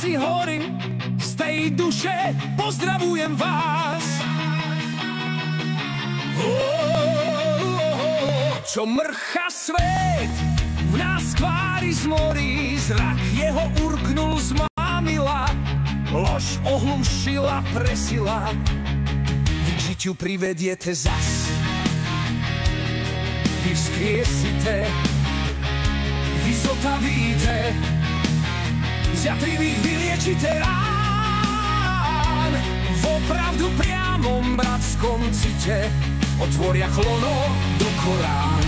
Chlapci hory, z tej duše pozdravujem vás. Čo mrcha svet, v nás kvári zmorí, zrak jeho urknul zmámila, lož ohlušila, presila, vy k žitiu privediete zas. Vy vzkriesite, vy zotavíte, zjatrivých vyliečite rán. Vopravdu priamom bratskom cite otvoria chlono do Korán.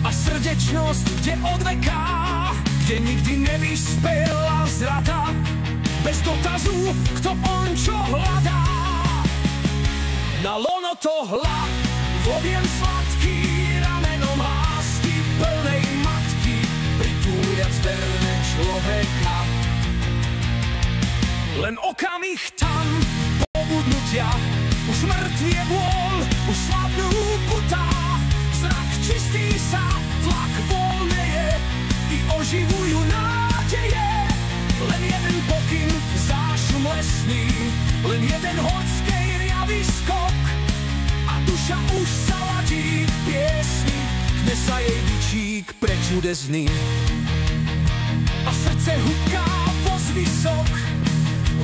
A srdečnosť, kde od veka, kde nikdy nevyspela zrada, bez dotazu, kto on čo hľadá. Na lono tohla vobiem sladký, ramenom lásky plnej matky, pritúliac verné človeka. Len okamih tam pobudnutia, už mŕtvie bôl, už slabnú putá. Zrak čistý sa, tlak voľneje, i oživujú nádeje. Len jeden pokyn, zášum lesný, len jeden horskej riavy skok, a duša už sa ladí v piesni, kde sa jej bičík prečudesný. A srdce hubká vozvysok,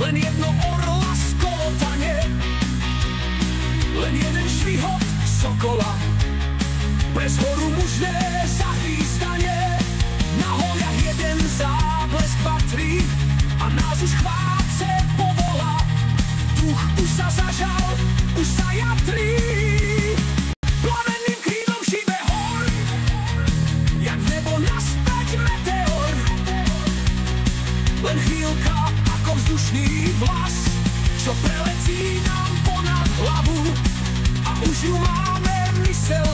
len jedno orla skolotanie, len jeden švihot sokola, prez horu mužné zahvízdanie. Na holiach jeden záblesk vatrí, a nás už chváce povolá. Duch už sa zažal, už sa jatrí, plamenným krídlom šibe hor, jak v nebo naspäť meteor. Len chvíľka ako vzdušný vlas, čo preletí nám ponad hlavu, a už ju máme mysel